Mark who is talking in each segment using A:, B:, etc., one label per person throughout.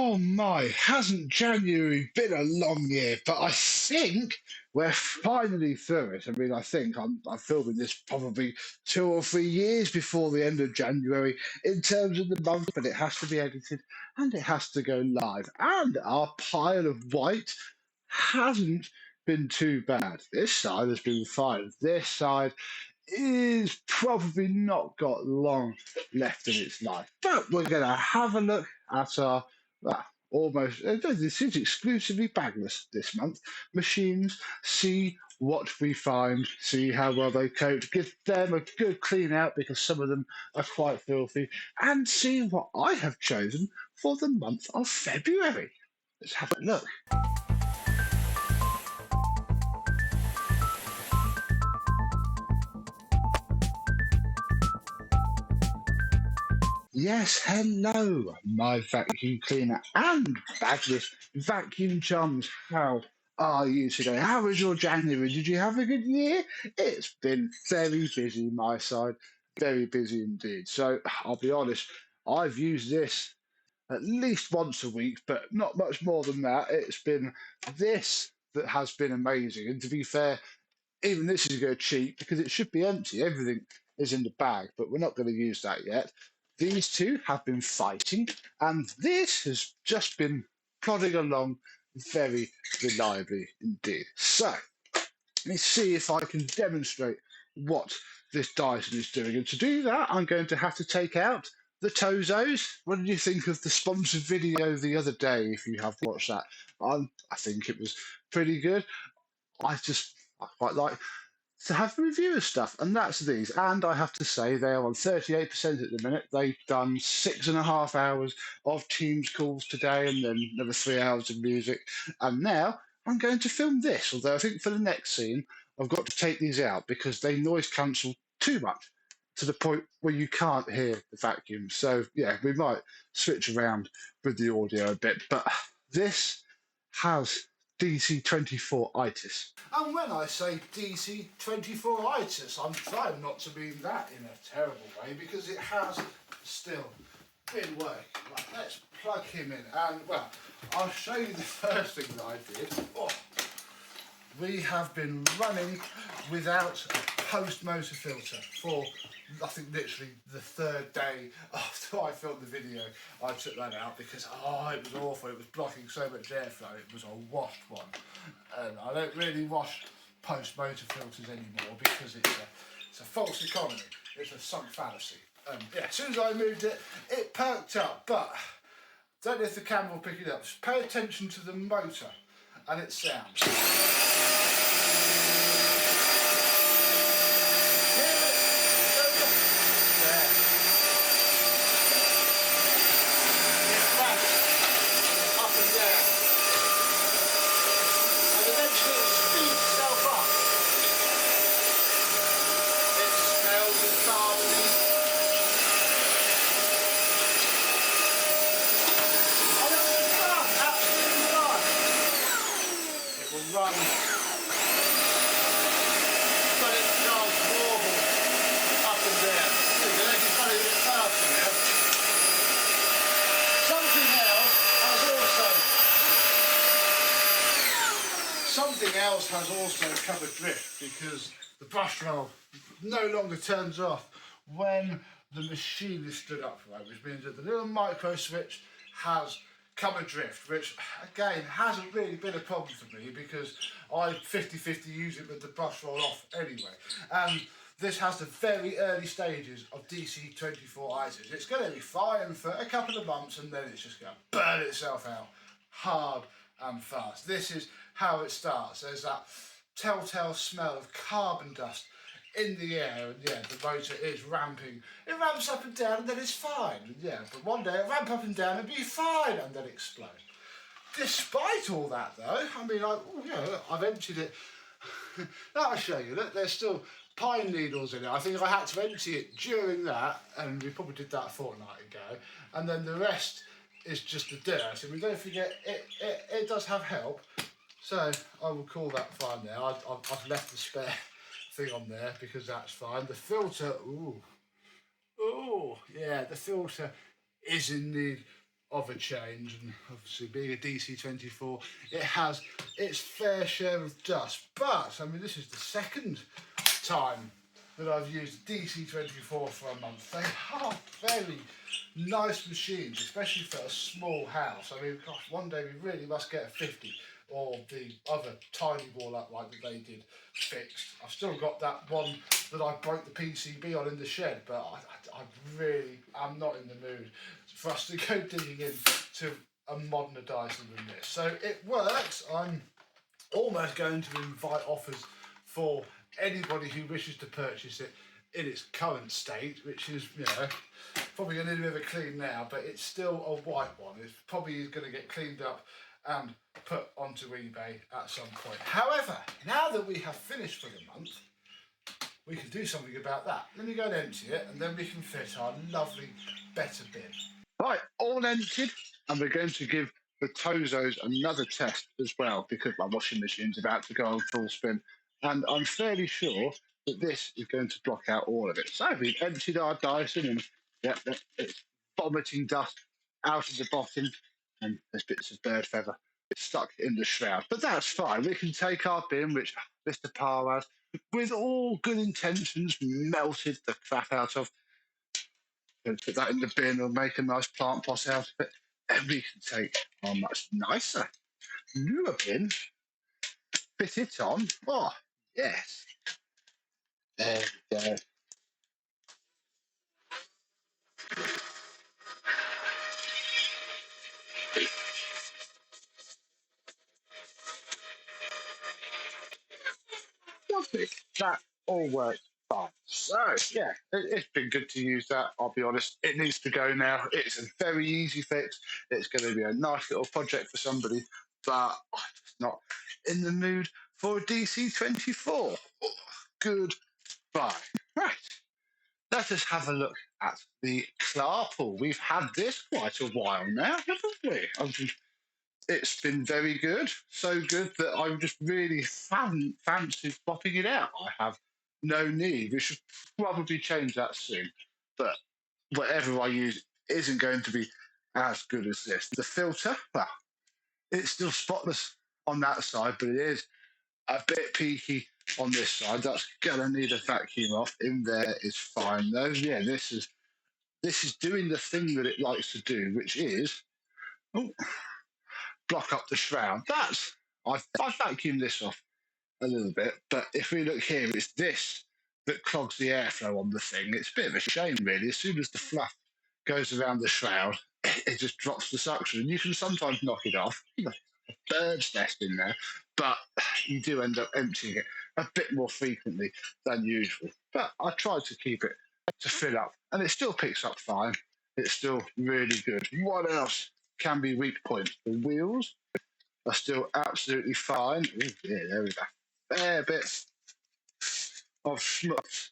A: Oh my, hasn't January been a long year? But I think we're finally through it. I mean, I'm filming this probably 2 or 3 years before the end of January in terms of the month, but it has to be edited and it has to go live. And our pile of white hasn't been too bad. This side has been fine. This side is probably not got long left in its life. But we're going to have a look at our almost, this is exclusively bagless this month, machines, see what we find, see how well they coat, give them a good clean out because some of them are quite filthy, and see what I have chosen for the month of February. Let's have a look. Yes, hello, my vacuum cleaner and bagless vacuum chums. How are you today? How was your January? Did you have a good year? It's been very busy, my side. Very busy indeed. So I'll be honest, I've used this at least once a week, but not much more than that. It's been this that has been amazing. And to be fair, even this is going to cheat because it should be empty. Everything is in the bag, but we're not going to use that yet. These two have been fighting, and this has just been plodding along very reliably indeed. So, let me see if I can demonstrate what this Dyson is doing. And to do that, I'm going to have to take out the Tozos. What did you think of the sponsored video the other day, if you have watched that? I think it was pretty good. I quite like to have reviewer stuff, and that's these. And I have to say, they are on 38% at the minute. They've done 6.5 hours of Teams calls today, and then another 3 hours of music. And now I'm going to film this, although I think for the next scene, I've got to take these out because they noise cancel too much to the point where you can't hear the vacuum. So, yeah, we might switch around with the audio a bit, but this has DC24 itis. And when I say DC24 itis, I'm trying not to mean that in a terrible way because it has still been working. Right, let's plug him in and, well, I'll show you the first thing that I did. Oh, we have been running without a post-motor filter for, I think, literally the third day after I filmed the video. I took that out because, it was awful. It was blocking so much airflow. It was a washed one. And I don't really wash post-motor filters anymore because it's a false economy. It's a sunk fallacy. As soon as I moved it, it perked up. But don't know if the camera will pick it up. Just pay attention to the motor and its sound. Something else has also come adrift because the brush roll no longer turns off when the machine is stood upright, which means that the little micro switch has come adrift, which again hasn't really been a problem for me because I 50-50 use it with the brush roll off anyway. And this has the very early stages of DC24 itis. It's going to be fine for a couple of months and then it's just going to burn itself out hard and fast. This is how it starts. There's that telltale smell of carbon dust in the air, and yeah, the motor is ramping. It ramps up and down and then it's fine. And yeah, but one day it'll ramp up and down and be fine and then explode. Despite all that though, I mean, I've emptied it. I'll show you. Look, there's still pine needles in it. I think I had to empty it during that, and we probably did that a fortnight ago, and then the rest is just the dirt. And we don't forget, it does have help. So I will call that fine now. I've left the spare thing on there because that's fine. The filter, yeah, the filter is in need of a change, and obviously being a DC24, it has its fair share of dust. But I mean, this is the second time that I've used DC24 for a month. They are very nice machines, especially for a small house. I mean, gosh, one day we really must get a 50 or the other tiny wall upright that they did fixed. I've still got that one that I broke the PCB on in the shed, but I really am not in the mood for us to go digging into a moderner Dyson than this. So it works. I'm almost going to invite offers for anybody who wishes to purchase it in its current state, which is, you know, probably going to need a bit of a clean now, but it's still a white one. It's probably going to get cleaned up and put onto eBay at some point. However, now that we have finished for the month, we can do something about that. Let me go and empty it, and then we can fit our lovely better bin. Right, all emptied, and we're going to give the Tozos another test as well, because my washing machine's about to go on full spin, and I'm fairly sure that this is going to block out all of it. So we've emptied our Dyson, and yep, it's vomiting dust out of the bottom, and there's bits of bird feather stuck in the shroud. But that's fine. We can take our bin, which Mr. Parr has, with all good intentions, melted the crap out of, and put that in the bin and make a nice plant pot out of it. Then we can take our much nicer, newer bin, fit it on. Oh, yes. There we go. Lovely. That all works fine. So, yeah, it's been good to use that. I'll be honest, it needs to go now. It's a very easy fix. It's going to be a nice little project for somebody, but I'm just not in the mood for a DC24. Oh, goodbye. Right. Let us have a look at the Klarpul. We've had this quite a while now, haven't we? It's been very good, so good that I just really haven't fancied swapping it out. I have no need. We should probably change that soon. But whatever I use isn't going to be as good as this. The filter, well, it's still spotless on that side, but it is a bit peaky on this side. That's gonna need a vacuum off. In there is fine though. Yeah, this is doing the thing that it likes to do, which is oh, block up the shroud. I've vacuumed this off a little bit, but if we look here, it's this that clogs the airflow on the thing. It's a bit of a shame, really. As soon as the fluff goes around the shroud, it just drops the suction. And you can sometimes knock it off. Bird's nest in there, but you do end up emptying it a bit more frequently than usual. But I tried to keep it to fill up, and it still picks up fine. It's still really good. What else can be weak points? The wheels are still absolutely fine. Ooh, yeah, there we go. Fair bit of schmutz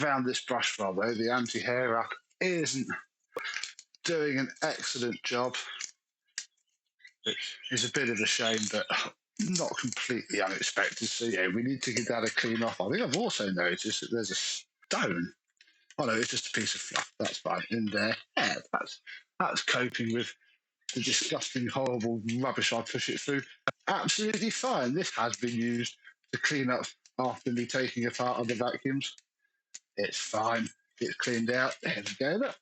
A: around this brush rod, though. The anti-hair rack isn't doing an excellent job, which is a bit of a shame, but not completely unexpected. So yeah, we need to give that a clean off. I think I've also noticed that there's a stone. Oh no, it's just a piece of fluff. That's fine. In there. Yeah, that's coping with the disgusting, horrible rubbish I push it through. Absolutely fine. This has been used to clean up after me taking apart other vacuums. It's fine. It's cleaned out. There we go. Look.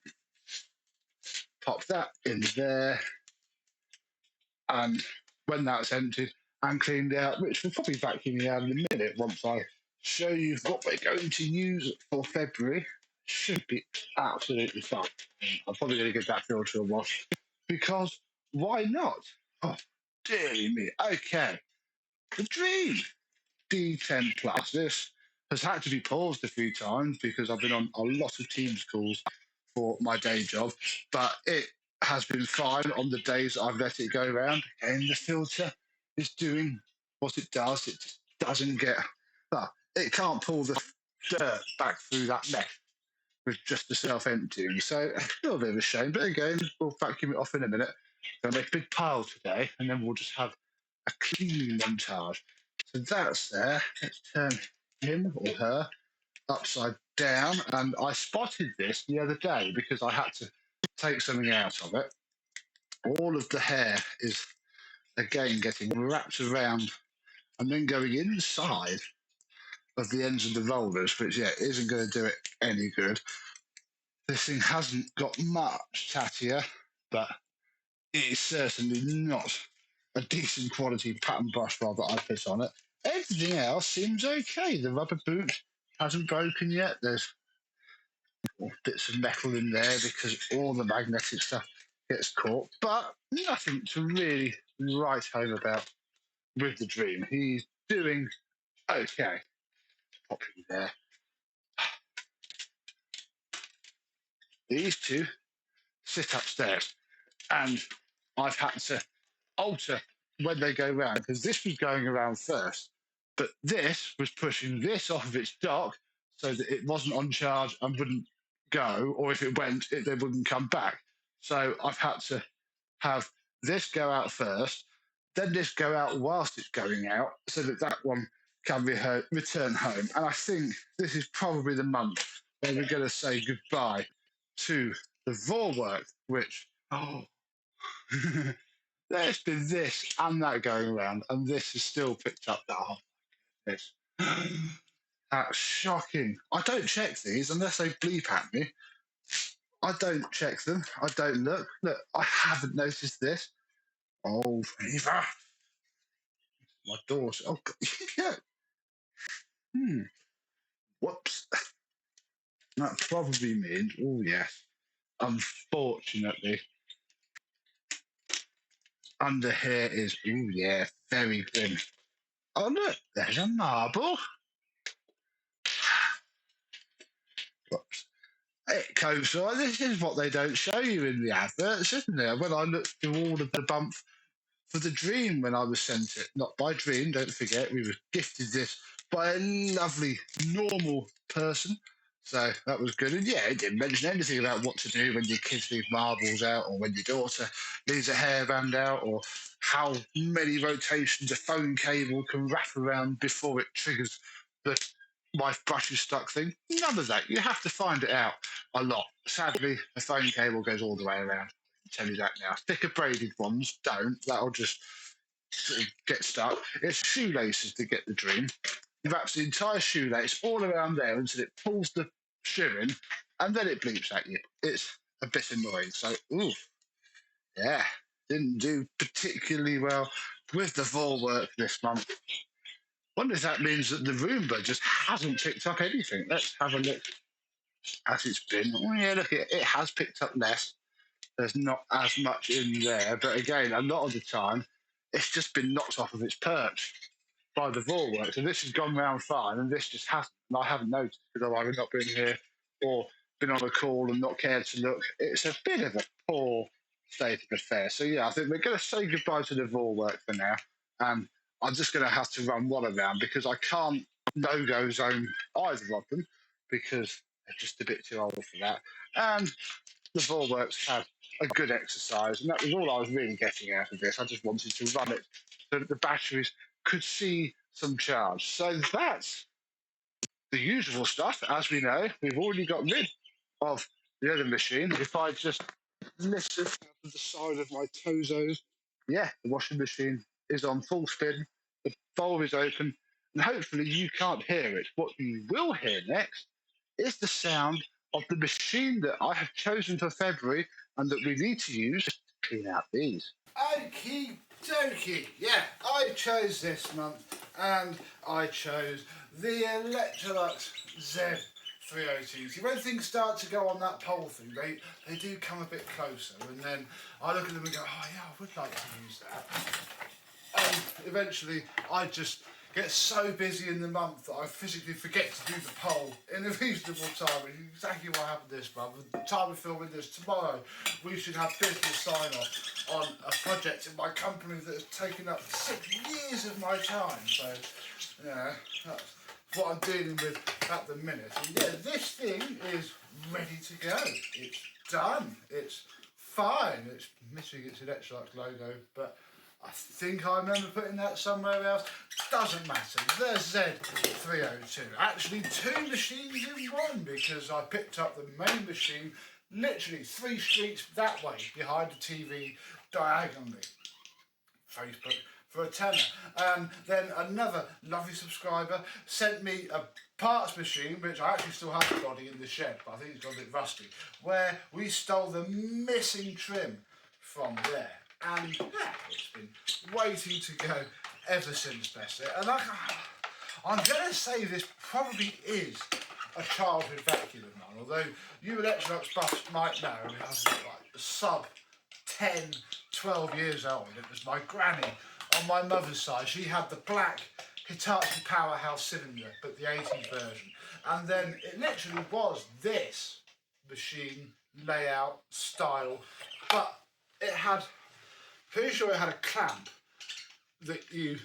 A: Pop that in there. And when that's emptied and cleaned out, which we'll probably vacuum out in a minute once I show you what we're going to use for February, should be absolutely fine. I'm probably going to give that filter a wash because why not? Oh, dearie me. Okay, the Dreame D10 Plus. This has had to be paused a few times because I've been on a lot of Teams calls for my day job, but it has been fine on the days I've let it go around. And the filter is doing what it does. It just doesn't get, well, it can't pull the dirt back through that mesh with just the self-emptying. So a little bit of a shame, but again, we'll vacuum it off in a minute. Gonna make a big pile today, and then we'll just have a cleaning montage. So that's there. Let's turn him or her upside down. And I spotted this the other day because I had to take something out of it. all of the hair is again getting wrapped around and then going inside of the ends of the rollers, which isn't going to do it any good. This thing hasn't got much tattier, but it is certainly not a decent quality pattern brush rod that I put on it. Everything else seems okay. The rubber boot hasn't broken yet. There's bits of metal in there because all the magnetic stuff gets caught, but nothing to really write home about with the Dreame. He's doing okay. Pop him there. These two sit upstairs, and I've had to alter when they go round because this was going around first, but this was pushing this off of its dock so that it wasn't on charge and wouldn't go, or if it went, they wouldn't come back. So I've had to have this go out first, then this go out whilst it's going out, so that that one can return home. And I think this is probably the month where we're going to say goodbye to the Vorwerk, which there's been this and that going around, and this has still picked up that. Oh, this. That's shocking. I don't check these unless they bleep at me. I don't check them. I don't look. Look, I haven't noticed this. Oh, Eva. My door's. Oh, God. Yeah. Whoops. That probably means. Oh, yes. Unfortunately, under here is. Oh, yeah. Very grim. Oh, look. There's a marble. Whoops. It goes on. This is what they don't show you in the adverts, isn't it? When I looked through all of the bump for the Dreame when I was sent it. Not by Dreame, don't forget. We were gifted this by a lovely, normal person. So that was good. And yeah, it didn't mention anything about what to do when your kids leave marbles out or when your daughter leaves a hairband out or how many rotations a phone cable can wrap around before it triggers the my brush is stuck thing. None of that. You have to find it out a lot. Sadly, the phone cable goes all the way around. Tell you that now. Thicker braided ones don't. That'll just sort of get stuck. It's shoelaces to get the Dreame. It wraps the entire shoelace all around there until it pulls the shoe in, and then it bleeps at you. It's a bit annoying. So, ooh, yeah, didn't do particularly well with the Vorwerk this month. Wonder if that means that the Roomba just hasn't picked up anything. Let's have a look as it's been. Oh, yeah, look, it has picked up less. There's not as much in there. But again, a lot of the time, it's just been knocked off of its perch by the Vorwerk. So this has gone round fine, and this just hasn't. And I haven't noticed because I've either not been here or been on a call and not cared to look. It's a bit of a poor state of affairs. So yeah, I think we're going to say goodbye to the Vorwerk for now. And I'm just going to have to run one around because I can't no-go zone either of them because they're just a bit too old for that. And the Vorwerks had a good exercise, and that was all I was really getting out of this. I just wanted to run it so that the batteries could see some charge. So that's the usual stuff. As we know, we've already got rid of the other machine. If I just listen out of the side of my Tozos, yeah, the washing machine is on full spin, the valve is open, and hopefully you can't hear it. What you will hear next is the sound of the machine that I have chosen for February and that we need to use to clean out these. Okie dokie, yeah, I chose this month and I chose the Electrolux Z302. See, when things start to go on that pole thing, they do come a bit closer, and then I look at them and go, oh yeah, I would like to use that. And eventually I just get so busy in the month that I physically forget to do the poll in a reasonable time. Which is exactly what happened this month. At the time of filming this, tomorrow we should have business sign-off on a project in my company that has taken up 6 years of my time. So, yeah, that's what I'm dealing with at the minute. And yeah, this thing is ready to go. It's done. It's fine. It's missing its Electrolux logo, but I think I remember putting that somewhere else. Doesn't matter. The Z302. Actually, 2 machines in one because I picked up the main machine literally 3 streets that way behind the TV diagonally. Facebook for a tenner. And then another lovely subscriber sent me a parts machine, which I actually still have the body in the shed, but I think it's got a bit rusty, where we stole the missing trim from there. And yeah, it's been waiting to go ever since, bless it. And I'm going to say this probably is a childhood vacuum of mine, although you Electrolux buffs might know it was like sub 10, 12 years old. It was my granny on my mother's side. She had the black Hitachi Powerhouse cylinder, but the 80s version. And then it literally was this machine layout style, but it had, pretty sure it had a clamp that you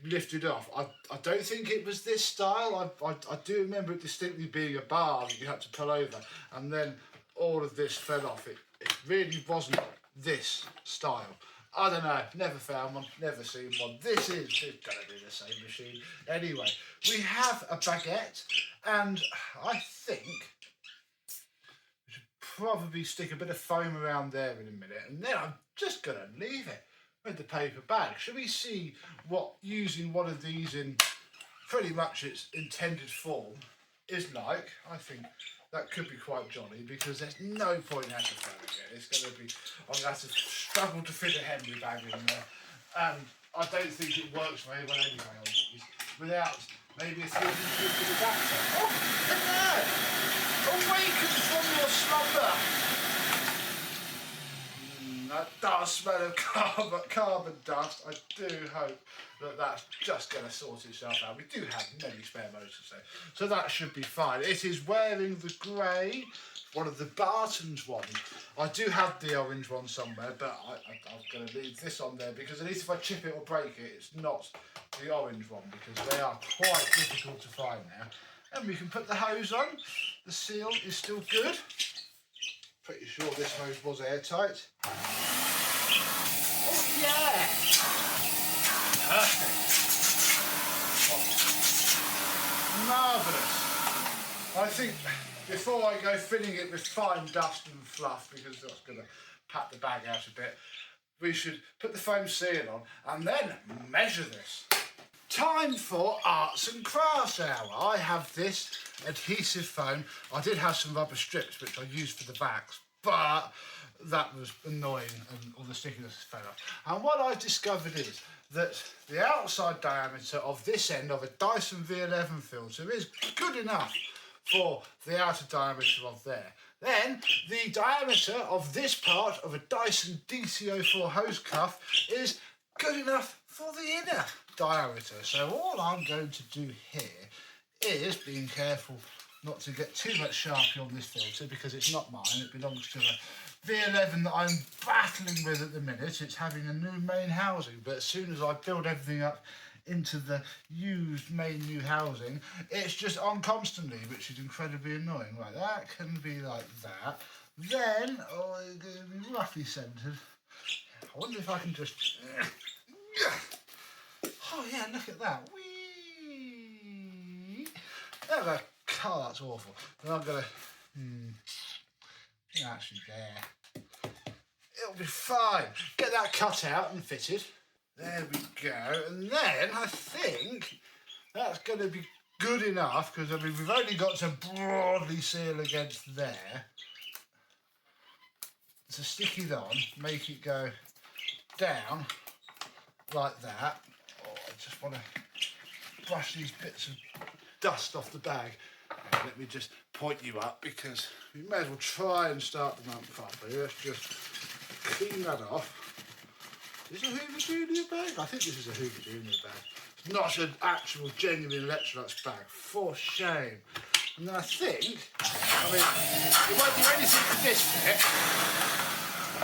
A: lifted off. I don't think it was this style. I do remember it distinctly being a bar that you had to pull over, and then all of this fell off. It really wasn't this style. I don't know, never found one, never seen one. This is going to be the same machine. Anyway, we have a baguette, and I think we should probably stick a bit of foam around there in a minute, and then I'm just going to leave it with the paper bag. Shall we see what using one of these in pretty much its intended form is like? I think that could be quite jolly, because there's no point in having foam again. It's going to be, I'm going to have to struggle to fit a Henry bag in there. And I don't think it works very well anyway on these, without maybe a 350 adapter. Oh, hello! Awaken from your slumber! That does smell of carbon dust. I do hope that that's just going to sort itself out. We do have many spare motors there, so that should be fine. It is wearing the grey, one of the Barton's ones. I do have the orange one somewhere, but I'm going to leave this on there, because at least if I chip it or break it, it's not the orange one, because they are quite difficult to find now. And we can put the hose on. The seal is still good. Pretty sure this hose was airtight. Oh yeah! Perfect. Oh, marvellous. I think before I go filling it with fine dust and fluff, because that's going to pat the bag out a bit, we should put the foam seal on and then measure this. Time for arts and crafts hour. I have this adhesive foam. I did have some rubber strips which I used for the backs, but that was annoying and all the stickiness fell off. And what I discovered is that the outside diameter of this end of a Dyson V11 filter is good enough for the outer diameter of there. Then the diameter of this part of a Dyson DC24 hose cuff is good enough for the inner diameter. So all I'm going to do here is being careful not to get too much Sharpie on this filter, because it's not mine, it belongs to a V11 that I'm battling with at the minute. It's having a new main housing, but as soon as I build everything up into the used main new housing, it's just on constantly, which is incredibly annoying. Right, that can be like that. Then, it's going to be roughly centred. I wonder if I can just... Oh yeah, look at that. Whee! There we go. Oh, that's awful. Then I'm going to... Actually there. It'll be fine. Get that cut out and fitted. There we go. And then I think that's going to be good enough, because I mean, we've only got to broadly seal against there. To stick it on, make it go down like that. Oh, I just want to brush these bits of dust off the bag. Let me just point you up, because we may as well try and start them up properly. Let's just clean that off. Is this a Hoover Junior bag? I think this is a Hoover Junior bag. It's not an actual genuine Electrolux bag, for shame. And then I think, I mean, it won't do anything for this bit,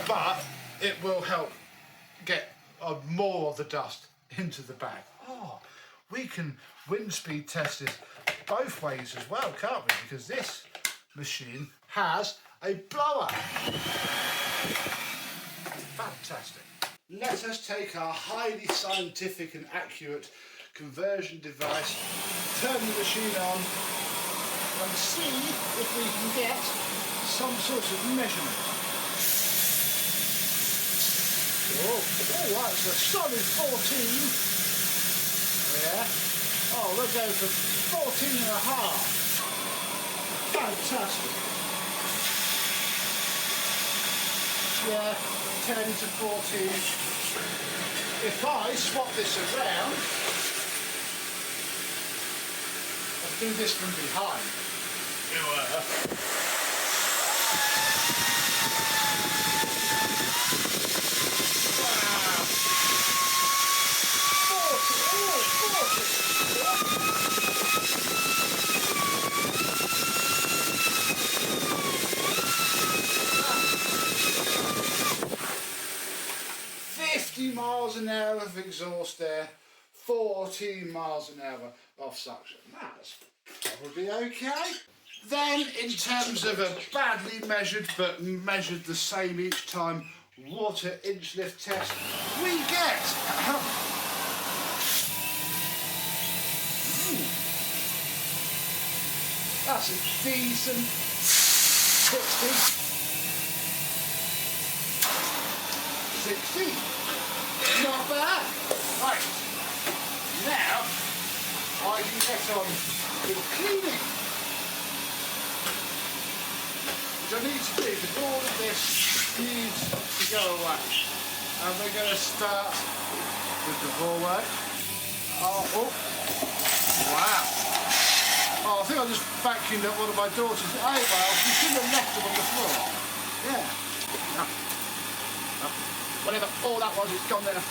A: but it will help get more of the dust into the bag. Oh, we can wind speed test this both ways as well, can't we? Because this machine has a blower. Fantastic. Let us take our highly scientific and accurate conversion device, turn the machine on, and see if we can get some sort of measurement. Oh, that's a solid 14. Yeah. Oh, we'll go for 14 and a half. Fantastic. Yeah, 10 to 14. If I swap this around, I'll do this from behind. Wow. 50 miles an hour of exhaust there, 14 miles an hour of suction. That's probably okay. Then, in terms of a badly measured but measured the same each time water inch lift test, we get that's a decent 60. 60. Not bad. Right. Now I can get on with cleaning. Which I need to do because all of this needs to go away. And we're going to start with the Vorwerk. Oh, wow. Oh, I think I just vacuumed up one of my daughters' eyebrows. You shouldn't have left them on the floor. Yeah. No. No. Whatever all that was, it's gone there.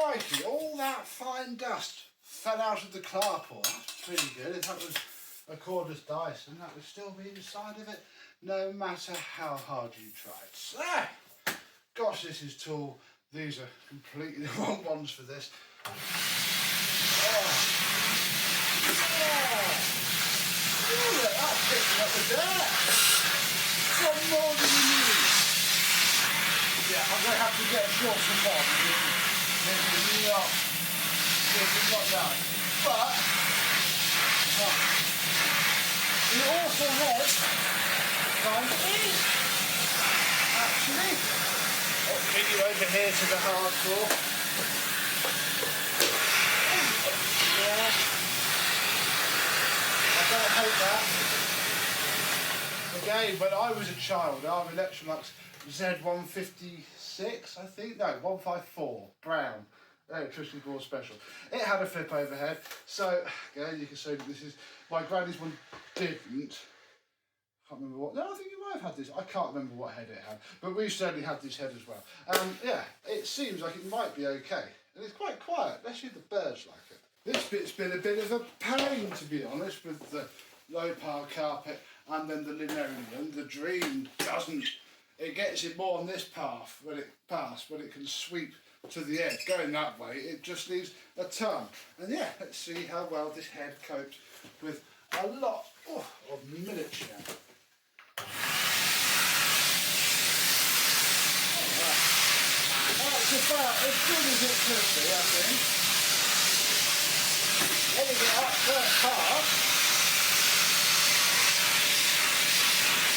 A: Crikey, all that fine dust fell out of the Klarpul. That's pretty good. If that was a cordless Dyson, that would still be inside of it, no matter how hard you tried. So, gosh, this is tall. These are completely the wrong ones for this. Oh. Look at that, picking up the dirt. Some more than you need. Yeah, I'm going to have to get a shorter one. This is not nice. But it also has fun ease. Actually, I'll bring you over here to the hardcore. Yeah. I don't hate that. Again, when I was a child, our Electrolux Z156, I think, no, 154, brown, electricity board special. It had a flip overhead, so again, you can see this is, my granny's one didn't. Can't remember what, no, I think you might have had this, I can't remember what head it had, but we certainly had this head as well. Yeah, it seems like it might be okay, and it's quite quiet, let's see if the birds like it. This bit's been a bit of a pain, to be honest, with the low power carpet and then the linoleum. The Dreame doesn't, it gets it more on this path when it passes, when it can sweep to the edge. Going that way, it just leaves a ton. And yeah, let's see how well this head copes with a lot of miniature. That's about as good as it could be, I think. Getting it up first pass.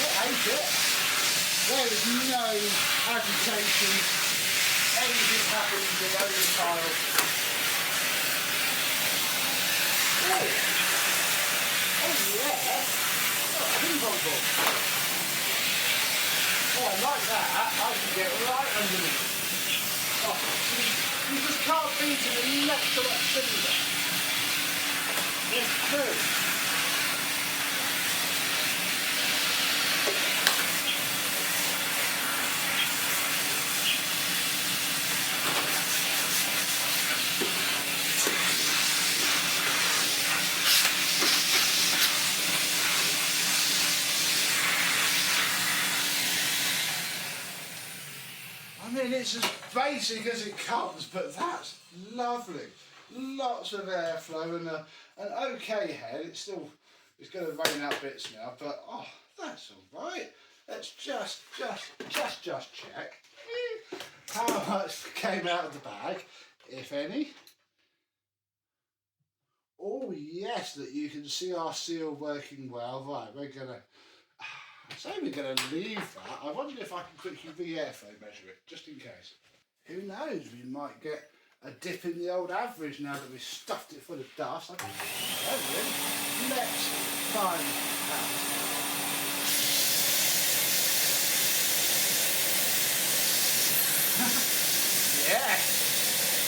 A: It ain't it. There is no agitation, anything happening below the tile. Oh, yeah. Oh, ping pong ball. Oh, I like that. I can get right underneath. Oh, you just can't beat it next to that cylinder. It's true. I mean, it's as basic as it comes, but that's lovely. Lots of airflow and an okay head. It's going to rain out bits now, but oh, that's all right. Let's just check how much came out of the bag, if any. Oh yes, that you can see our seal working well. Right, we're gonna leave that. I wonder if I can quickly re-airflow measure it, just in case. Who knows, we might get a dip in the old average now that we've stuffed it full of dust. Let's find out. Yes,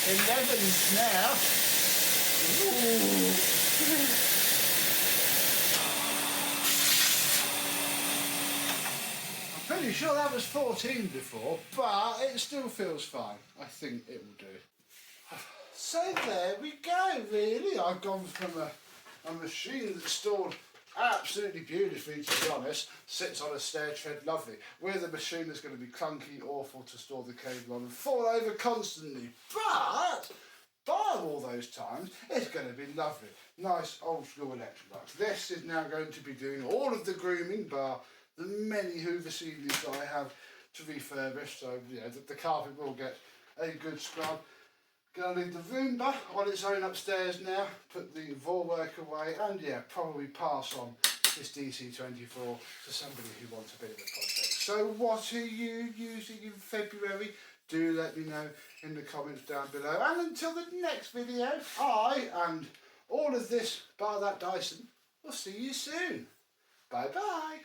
A: 11's now. Ooh. Pretty sure that was 14 before, but it still feels fine. I think it will do. So there we go, really. I've gone from a machine that's stored absolutely beautifully, to be honest, sits on a stair tread, lovely, with a machine that's going to be clunky, awful to store the cable on and fall over constantly. But, bar all those times, it's going to be lovely. Nice old school Electrolux. This is now going to be doing all of the grooming, bar the many Hoover ceilings that I have to refurbish, so you know, the carpet will get a good scrub. Gonna leave the Roomba on its own upstairs now, put the Vorwerk away, and yeah, probably pass on this DC24 to somebody who wants a bit of a project. So what are you using in February? Do let me know in the comments down below. And until the next video, I and all of this, bar that Dyson, will see you soon. Bye bye.